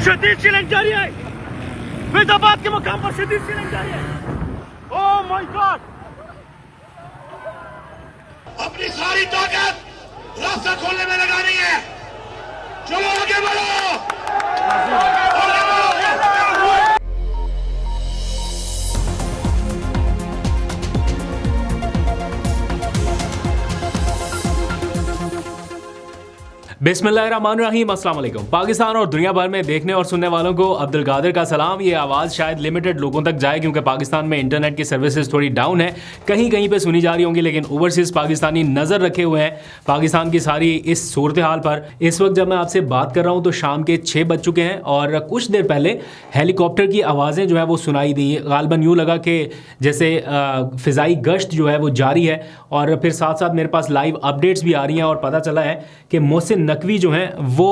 शदीद चिलिंग जारी है। फैजाबाद के मुकाम पर शदीद चिलिंग जारी है। Oh my God. अपनी सारी ताकत रास्ता खोलने में लगानी है। चलो आगे बढ़ो। बिस्मिल्लाहिर्रहमानिर्रहीम, अस्सलाम वालेकुम। पाकिस्तान और दुनिया भर में देखने और सुनने वालों को अब्दुल कादिर का सलाम। ये आवाज़ शायद लिमिटेड लोगों तक जाए क्योंकि पाकिस्तान में इंटरनेट की सर्विसेज थोड़ी डाउन है, कहीं कहीं पे सुनी जा रही होंगी, लेकिन ओवरसीज़ पाकिस्तानी नज़र रखे हुए हैं पाकिस्तान की सारी इस सूरत हाल पर। इस वक्त जब मैं आपसे बात कर रहा हूँ तो शाम के 6 बज चुके हैं और कुछ देर पहले हेलीकॉप्टर की आवाज़ें जो है वो सुनाई दी। गालबन यूँ लगा कि जैसे फ़िज़ाई गश्त जो है वो जारी है और फिर साथ साथ मेरे पास लाइव अपडेट्स भी आ रही हैं और पता चला है कि मोहसिन नकवी जो हैं वो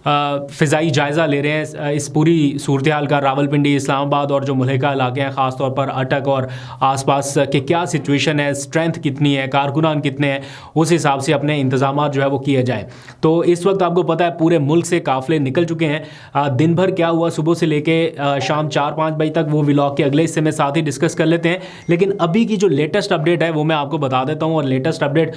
फ़िज़ाई जायज़ा ले रहे हैं इस पूरी सूरत हाल का। रावलपिंडी, इस्लामाबाद और जो मुल्हिका इलाके हैं, ख़ास तौर पर अटक और आसपास के क्या सिचुएशन है, स्ट्रेंथ कितनी है, कारकुनान कितने हैं, उस हिसाब से अपने इंतज़ाम जो है वो किए जाएँ। तो इस वक्त आपको पता है पूरे मुल्क से काफ़िले निकल चुके हैं। दिन भर क्या हुआ सुबह से लेके शाम 4-5 बजे तक, वो व्लॉग के अगले हिस्से में साथ ही डिस्कस कर लेते हैं। लेकिन अभी की जो लेटेस्ट अपडेट है वो मैं आपको बता देता हूँ। और लेटेस्ट अपडेट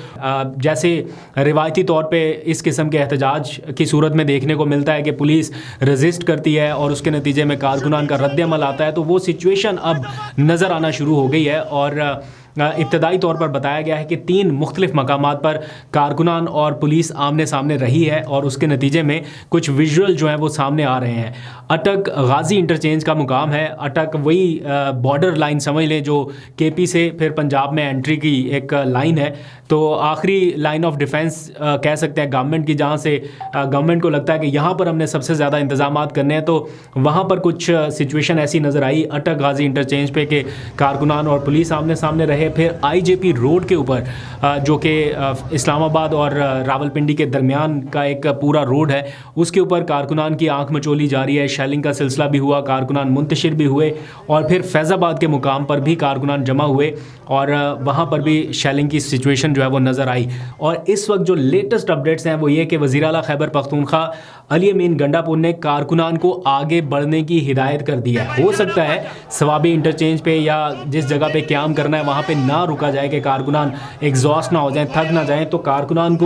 जैसे रिवायती तौर पे इस किस्म के एहतजाज की सूरत में देखने को मिलता है कि पुलिस रेजिस्ट करती है और उसके नतीजे में कारकुनान का रद्द-ए-अमल आता है, तो वो सिचुएशन अब नज़र आना शुरू हो गई है। और इब्तदाई तौर पर बताया गया है कि 3 मुख्तलिफ मकामात पर कारकुनान और पुलिस आमने सामने रही है और उसके नतीजे में कुछ विजुअल जो हैं वो सामने आ रहे हैं। अटक गाजी इंटरचेंज का मुकाम है। अटक वही बॉर्डर लाइन समझ लें जो केपी से फिर पंजाब में एंट्री की एक लाइन है, तो आखिरी लाइन ऑफ डिफेंस कह सकते हैं गवर्नमेंट की, जहाँ से गवर्नमेंट को लगता है कि यहाँ पर हमने सबसे ज़्यादा इंतजाम करने हैं। तो वहाँ पर कुछ सिचुएशन ऐसी नज़र आई अटक गाजी इंटरचेंज पे कि कारकुनान और पुलिस आमने सामने रहे। फिर आईजेपी रोड के ऊपर जो कि इस्लामाबाद और रावलपिंडी के दरमियान का एक पूरा रोड है, उसके ऊपर कारकुनान की आंख मचोली जारी है। शेलिंग का सिलसिला भी हुआ, कारकुनान मुंतशिर भी हुए और फिर फैज़ाबाद के मुकाम पर भी कारकुनान जमा हुए और वहाँ पर भी शेलिंग की सिचुएशन जो है वो नज़र आई। और इस वक्त जो लेटेस्ट अपडेट्स हैं वो ये कि वज़ीर आला खैबर पख्तूनख्वा अली अमीन गंडापुर ने कारकुनान को आगे बढ़ने की हिदायत कर दी है। हो सकता है सवाबी इंटरचेंज पे या जिस जगह पे क़याम करना है वहाँ पे ना रुका जाए कि कारकुनान एग्जॉस्ट ना हो जाए, थक ना जाए, तो कारकुनान को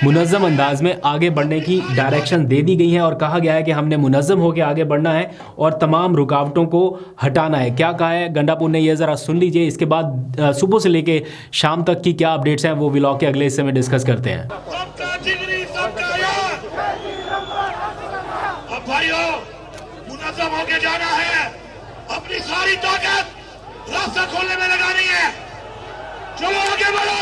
मुनज़्ज़म अंदाज में आगे बढ़ने की डायरेक्शन दे दी गई है और कहा गया है कि हमने मुनज़्ज़म होकर आगे बढ़ना है और तमाम रुकावटों को हटाना है। क्या कहा है गंडापुर ने, ये ज़रा सुन लीजिए। इसके बाद सुबह से लेके शाम तक की क्या अपडेट्स हैं वो व्लॉग के अगले हिस्से में डिस्कस करते हैं। अब भाइयों मुनज़्ज़म होके जाना है, अपनी सारी ताकत रास्ता खोलने में लगानी है। चलो आगे बढ़ो।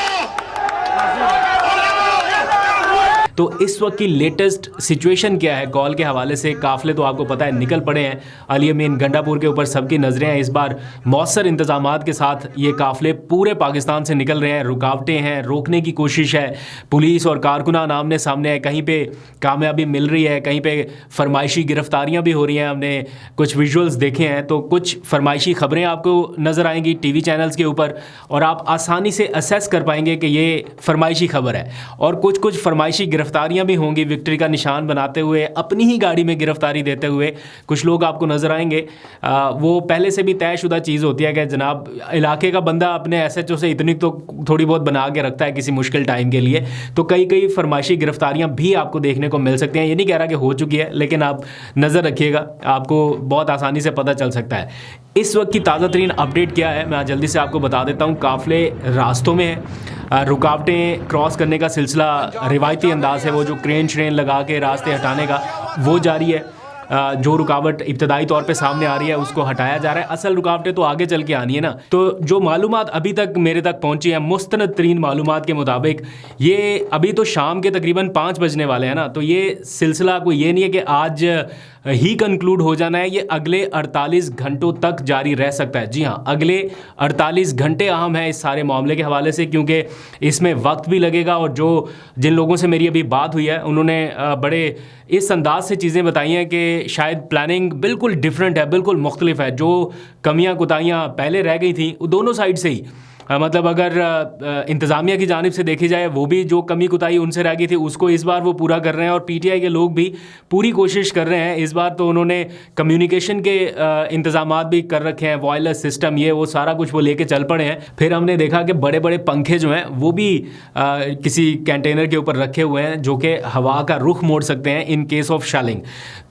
तो इस वक्त की लेटेस्ट सिचुएशन क्या है कॉल के हवाले से? काफ़िले तो आपको पता है निकल पड़े हैं। अली अमीन गंडापुर के ऊपर सबकी नज़रें हैं। इस बार मौसर इंतज़ामात के साथ ये काफ़िले पूरे पाकिस्तान से निकल रहे हैं। रुकावटें हैं, रोकने की कोशिश है, पुलिस और कारकुनान आमने सामने है। कहीं पे कामयाबी मिल रही है, कहीं पे फरमाइशी गिरफ्तारियाँ भी हो रही हैं। हमने कुछ विजुअल्स देखे हैं, तो कुछ फरमाइशी ख़बरें आपको नज़र आएंगी टीवी चैनल्स के ऊपर और आप आसानी से असेस कर पाएंगे कि ये फरमाइशी खबर है। और कुछ फरमाइशी गिरफ्तारियां भी होंगी, विक्ट्री का निशान बनाते हुए, अपनी ही गाड़ी में गिरफ्तारी देते हुए कुछ लोग आपको नज़र आएंगे। वो पहले से भी तयशुदा चीज़ होती है कि जनाब इलाके का बंदा अपने एसएचओ से इतनी तो थोड़ी बहुत बना के रखता है किसी मुश्किल टाइम के लिए। तो कई फरमाइशी गिरफ्तारियां भी आपको देखने को मिल सकती हैं। ये नहीं कह रहा कि हो चुकी है, लेकिन आप नज़र रखिएगा, आपको बहुत आसानी से पता चल सकता है। इस वक्त की ताज़ा तरीन अपडेट क्या है मैं जल्दी से आपको बता देता हूँ। काफ़िले रास्तों में हैं, रुकावटें क्रॉस करने का सिलसिला रिवायती अंदाज है, वो जो क्रेन श्रेन लगा के रास्ते हटाने का वो जारी है। जो रुकावट इब्तदाई तौर पे सामने आ रही है उसको हटाया जा रहा है। असल रुकावटें तो आगे चल के आनी है ना। तो जो मालूमात अभी तक मेरे तक पहुंची है मुस्तनद तरीन मालूमात के मुताबिक, ये अभी तो शाम के तकरीबन 5 बजने वाले हैं ना, तो ये सिलसिला कोई ये नहीं है कि आज ही कंक्लूड हो जाना है। ये अगले 48 घंटों तक जारी रह सकता है। जी हाँ, अगले 48 घंटे अहम है इस सारे मामले के हवाले से, क्योंकि इसमें वक्त भी लगेगा। और जिन लोगों से मेरी अभी बात हुई है उन्होंने बड़े इस अंदाज से चीज़ें बताई हैं कि शायद प्लानिंग बिल्कुल डिफरेंट है, बिल्कुल मुख्तलिफ है। जो कमियां कोताहियां पहले रह गई थी वो दोनों साइड से ही मतलब अगर इंतज़ामिया की जानिब से देखी जाए वो भी जो कमी कुताही उनसे रह गई थी उसको इस बार वो पूरा कर रहे हैं, और पीटीआई के लोग भी पूरी कोशिश कर रहे हैं। इस बार तो उन्होंने कम्युनिकेशन के इंतजामात भी कर रखे हैं, वायरलेस सिस्टम ये वो सारा कुछ वो लेके चल पड़े हैं। फिर हमने देखा कि बड़े बड़े पंखे जो हैं वो भी किसी कंटेनर के ऊपर रखे हुए हैं जो कि हवा का रुख मोड़ सकते हैं इन केस ऑफ शेलिंग।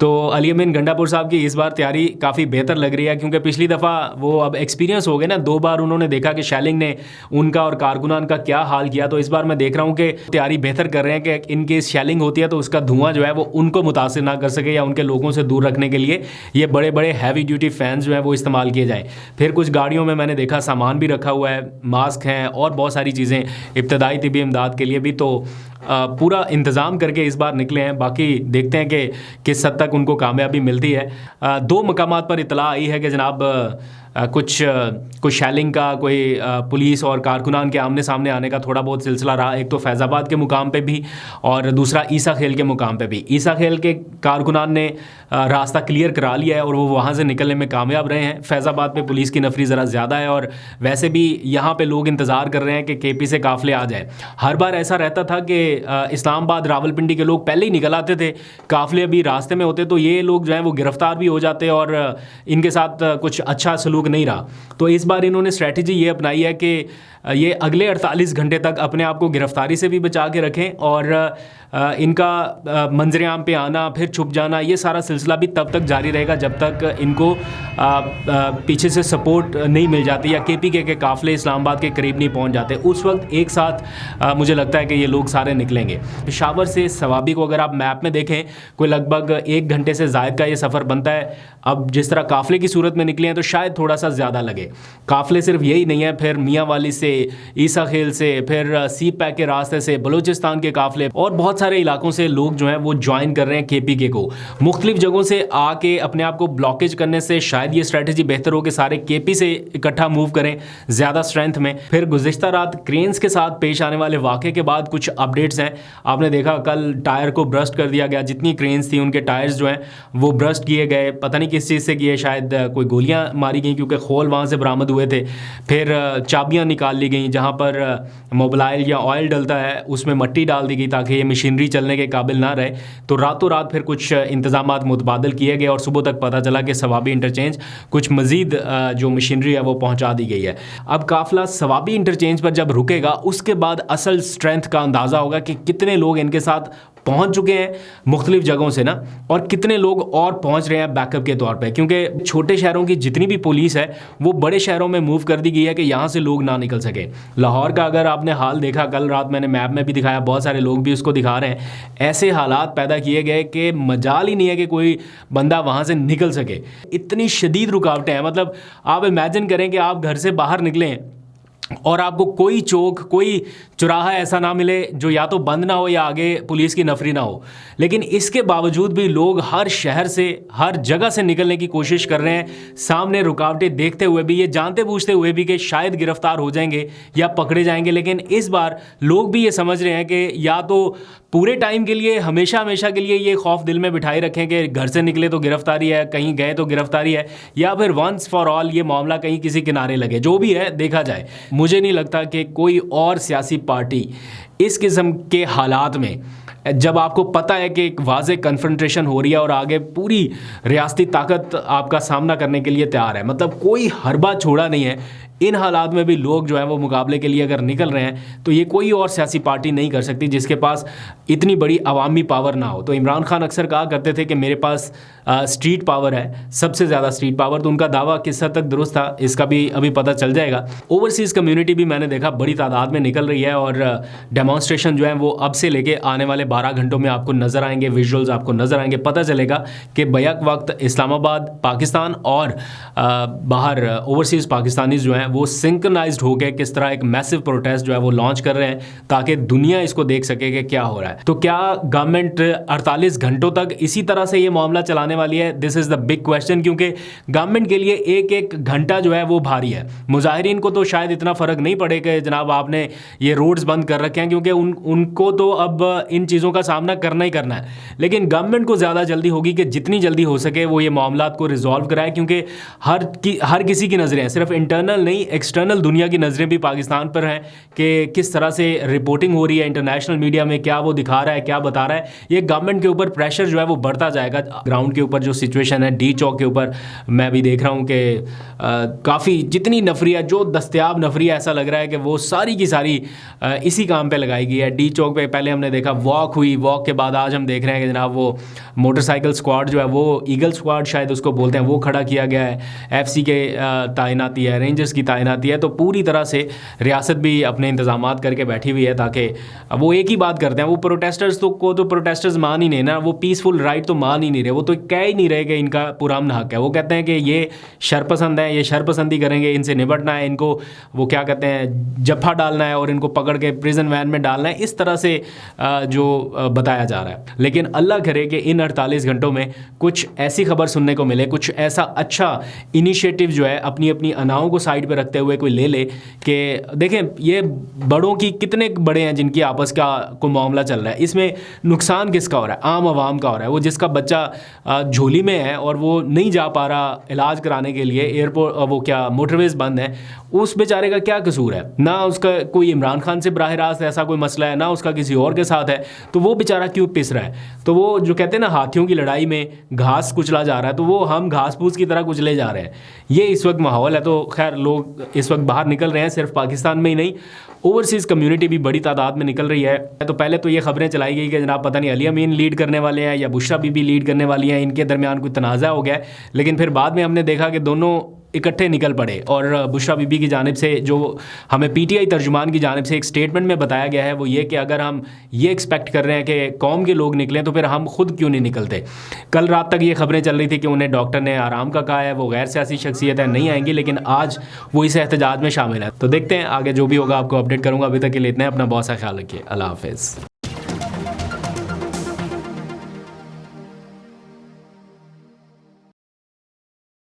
तो अली अमीन गंडापुर साहब की इस बार तैयारी काफ़ी बेहतर लग रही है, क्योंकि पिछली दफ़ा वो अब एक्सपीरियंस हो गए ना, 2 बार उन्होंने देखा कि शेलिंग ने उनका और कारकुनान का क्या हाल किया। तो इस बार मैं देख रहा हूँ कि तैयारी बेहतर कर रहे हैं कि इन केस शेलिंग होती है तो उसका धुआं जो है वो उनको मुतासिर ना कर सके, या उनके लोगों से दूर रखने के लिए ये बड़े बड़े हैवी ड्यूटी फैंस जो हैं वो इस्तेमाल किए जाएँ। फिर कुछ गाड़ियों में मैंने देखा सामान भी रखा हुआ है, मास्क हैं और बहुत सारी चीज़ें इब्तदाई तिब्बी इमदाद के लिए भी। तो पूरा इंतज़ाम करके इस बार निकले हैं। बाकी देखते हैं कि किस हद तक उनको कामयाबी मिलती है। 2 मकामात पर इतला आई है कि जनाब कुछ शेलिंग का कोई पुलिस और कारकुनान के आमने सामने आने का थोड़ा बहुत सिलसिला रहा। एक तो फैज़ाबाद के मुकाम पे भी और दूसरा ईसा खेल के मुकाम पे भी। ईसा खेल के कारकुनान ने रास्ता क्लियर करा लिया है और वो वहाँ से निकलने में कामयाब रहे हैं। फैज़ाबाद पे पुलिस की नफरी ज़रा ज़्यादा है और वैसे भी यहाँ पे लोग इंतज़ार कर रहे हैं कि केपी से काफ़िले आ जाए। हर बार ऐसा रहता था कि इस्लामाबाद रावलपिंडी के लोग पहले ही निकल आते थे, काफ़िले अभी रास्ते में होते तो ये लोग जो हैं वो गिरफ़्तार भी हो जाते और इनके साथ कुछ अच्छा सलूक नहीं रहा। तो इस बार इन्होंने स्ट्रैटेजी ये अपनाई है कि ये अगले 48 घंटे तक अपने आप को गिरफ्तारी से भी बचा के रखें और इनका मंजर आम पे आना फिर छुप जाना ये सारा सिलसिला भी तब तक जारी रहेगा जब तक इनको पीछे से सपोर्ट नहीं मिल जाती या केपीके के काफ़िले इस्लामाबाद के करीब नहीं पहुंच जाते। उस वक्त एक साथ मुझे लगता है कि ये लोग सारे निकलेंगे। पेशावर से सवाबी को अगर आप मैप में देखें कोई लगभग 1 घंटे से ज़ायद का ये सफ़र बनता है। अब जिस तरह काफ़िले की सूरत में निकले हैं तो शायद थोड़ा सा ज़्यादा लगे। काफ़िले सिर्फ यही नहीं है, फिर मियाँ वाली से, ईसा खेल से, फिर सी पैक के रास्ते से, बलूचिस्तान के काफ़िले और बहुत सारे इलाकों से लोग जो हैं वो ज्वाइन कर रहे हैं केपीके को। मुख्तलिफ जगहों से आके अपने आप को ब्लॉकेज करने से शायद ये स्ट्रैटेजी बेहतर हो कि सारे केपी से इकट्ठा मूव करें ज़्यादा स्ट्रेंथ में। फिर गुज़िश्ता रात क्रेन्स के साथ पेश आने वाले वाक़े के बाद कुछ अपडेट्स हैं। आपने देखा कल टायर को ब्रस्ट कर दिया गया, जितनी क्रेन्स थी उनके टायर्स जो हैं वो ब्रस्ट किए गए। पता नहीं किस चीज़ से किए, शायद कोई गोलियाँ मारी गई क्योंकि खोल वहाँ से बरामद हुए थे। फिर चाबियाँ निकाल ली गई, जहाँ पर मोबाइल या ऑयल डलता है उसमें मट्टी डाल दी गई ताकि ये मशीनरी चलने के काबिल ना रहे। तो रातों रात फिर कुछ इंतजामात मुतबादल किए गए और सुबह तक पता चला कि सवाबी इंटरचेंज कुछ मज़ीद जो मशीनरी है वो पहुंचा दी गई है। अब काफ़िला सवाबी इंटरचेंज पर जब रुकेगा उसके बाद असल स्ट्रेंथ का अंदाज़ा होगा कि कितने लोग इनके साथ पहुंच चुके हैं मुख्तलिफ जगहों से ना, और कितने लोग और पहुंच रहे हैं बैकअप के तौर पे। क्योंकि छोटे शहरों की जितनी भी पुलिस है वो बड़े शहरों में मूव कर दी गई है कि यहाँ से लोग ना निकल सके। लाहौर का अगर आपने हाल देखा, कल रात मैंने मैप में भी दिखाया, बहुत सारे लोग भी उसको दिखा रहे हैं। ऐसे हालात पैदा किए गए कि मजाल ही नहीं है कि कोई बंदा वहाँ से निकल सके। इतनी शदीद रुकावटें हैं। मतलब आप इमेजिन करें कि आप घर से बाहर निकलें और आपको कोई चौक, कोई चौराहा ऐसा ना मिले जो या तो बंद ना हो या आगे पुलिस की नफरी ना हो। लेकिन इसके बावजूद भी लोग हर शहर से, हर जगह से निकलने की कोशिश कर रहे हैं, सामने रुकावटें देखते हुए भी, ये जानते बूझते हुए भी कि शायद गिरफ्तार हो जाएंगे या पकड़े जाएंगे। लेकिन इस बार लोग भी ये समझ रहे हैं कि या तो पूरे टाइम के लिए, हमेशा हमेशा के लिए ये खौफ दिल में बिठाए रखें कि घर से निकले तो गिरफ्तारी है, कहीं गए तो गिरफ्तारी है, या फिर वंस फॉर ऑल ये मामला कहीं किसी किनारे लगे। जो भी है देखा जाए। मुझे नहीं लगता कि कोई और सियासी पार्टी इस किस्म के हालात में, जब आपको पता है कि एक वाज़े कन्फ्रंटेशन हो रही है और आगे पूरी रियासती ताकत आपका सामना करने के लिए तैयार है, मतलब कोई हरबा छोड़ा नहीं है, इन हालात में भी लोग जो है वो मुकाबले के लिए अगर निकल रहे हैं तो ये कोई और सियासी पार्टी नहीं कर सकती जिसके पास इतनी बड़ी अवामी पावर ना हो। तो इमरान खान अक्सर कहा करते थे कि मेरे पास स्ट्रीट पावर है, सबसे ज़्यादा स्ट्रीट पावर। तो उनका दावा किस हद तक दुरुस्त था इसका भी अभी पता चल जाएगा। ओवरसीज़ कम्युनिटी भी मैंने देखा बड़ी तादाद में निकल रही है और डेमॉन्स्ट्रेशन जो है वो अब से लेके आने वाले 12 घंटों में आपको नज़र आएंगे, विजुअल्स आपको नज़र आएंगे। पता चलेगा कि बैक वक्त इस्लामाबाद पाकिस्तान और बाहर ओवरसीज़ पाकिस्तानीज़ जो हैं वो सिंक्रनाइज्ड हो गए, किस तरह एक मैसिव प्रोटेस्ट जो है वो लॉन्च कर रहे हैं ताकि दुनिया इसको देख सके कि क्या हो रहा है। तो क्या गवर्नमेंट 48 घंटों तक इसी तरह से ये मामला चलाने वाली है, this is the big question, क्योंकि गवर्नमेंट के लिए एक एक घंटा जो है वो भारी है। मुजाहिरीन को तो शायद इतना फ़र्क नहीं पड़े कि जनाब आपने ये रोड्स बंद कर रखे हैं, क्योंकि उनको तो अब इन चीज़ों का सामना करना ही करना है। लेकिन गवर्नमेंट को ज़्यादा जल्दी होगी कि जितनी जल्दी हो सके वो ये मामलात को रिजॉल्व कराए, क्योंकि हर किसी की नज़रें हैं, सिर्फ इंटरनल नहीं एक्सटर्नल दुनिया की नज़रें भी पाकिस्तान पर हैं कि किस तरह से रिपोर्टिंग हो रही है इंटरनेशनल मीडिया में, क्या वो दिखा रहा है, क्या बता रहा है। ये गवर्नमेंट के ऊपर प्रेशर जो है वो बढ़ता जाएगा। ग्राउंड के ऊपर जो सिचुएशन है डी चौक के ऊपर, मैं भी देख रहा हूँ कि काफ़ी जितनी नफरिया जो दस्तयाब नफरिया, ऐसा लग रहा है कि वो सारी की सारी इसी काम पे लगाई गई है। डी चौक पे पहले हमने देखा वॉक हुई, वॉक के बाद आज हम देख रहे हैं कि जनाब वो मोटरसाइकिल स्क्वाड जो है वो ईगल स्क्वाड शायद उसको बोलते हैं, वो खड़ा किया गया है। एफसी के तैनाती है, रेंजर्स की तैनाती है। तो पूरी तरह से रियासत भी अपने इंतजामात करके बैठी हुई है, ताकि वो एक ही बात करते हैं, वो प्रोटेस्टर्स को तो प्रोटेस्टर्स मान ही नहीं ना, वो पीसफुल राइट तो मान ही नहीं रहे, वो तो कह ही नहीं रहे कि इनका पुरअमन हक है। वो कहते हैं कि ये शरपसंद है, ये शरपसंदी करेंगे, इनसे निपटना है, इनको वो क्या कहते हैं जफ्फा डालना है और इनको पकड़ के प्रिजन वैन में डालना है, इस तरह से जो बताया जा रहा है। लेकिन अल्लाह करे कि इन 48 घंटों में कुछ ऐसी खबर सुनने को मिले, कुछ ऐसा अच्छा इनिशिएटिव जो है अपनी अपनी अनाओं को साइड पे रखते हुए कोई ले कि देखें ये बड़ों की कितने बड़े हैं जिनकी आपस का कोई मामला चल रहा है, इसमें नुकसान किसका हो रहा है? आम आवाम का हो रहा है। वो जिसका बच्चा झोली में है और वो नहीं जा पा रहा इलाज कराने के लिए, एयरपोर्ट वो क्या मोटरवेज बंद है, उस बेचारे का क्या कसूर है? ना उसका कोई इमरान खान से बराह रास्त ऐसा कोई मसला है, ना उसका किसी और के साथ है, तो वो बेचारा क्यों पिस रहा है? तो वो जो कहते हैं ना हाथियों की लड़ाई में घास कुचला जा रहा है, तो वो हम घास फूस की तरह कुचले जा रहे हैं। ये इस वक्त माहौल है। तो खैर लोग इस वक्त बाहर निकल रहे हैं, सिर्फ पाकिस्तान में ही नहीं, ओवरसीज़ कम्युनिटी भी बड़ी तादाद में निकल रही है। तो पहले तो ये खबरें चलाई गई कि जनाब पता नहीं अली अमीन लीड करने वाले हैं या बुशरा बीबी लीड करने वाली हैं, इनके दरमियान कोई तनाज़ा हो गया है। लेकिन फिर बाद में हमने देखा कि दोनों इकट्ठे निकल पड़े और बुशरा बीबी की जानिब से जो हमें पीटीआई तर्जुमान की जानिब से एक स्टेटमेंट में बताया गया है वो ये कि अगर हम ये एक्सपेक्ट कर रहे हैं कि कौम के लोग निकलें तो फिर हम खुद क्यों नहीं निकलते। कल रात तक ये खबरें चल रही थी कि उन्हें डॉक्टर ने आराम का कहा है, वो गैर सियासी शख्सियत है, नहीं आएंगी, लेकिन आज वो इस एहतजाज में शामिल है। तो देखते हैं आगे जो भी होगा आपको अपडेट करूँगा। अभी तक के लिए इतना है, अपना बहुत सा ख्याल रखिए। अल्लाह हाफिज़।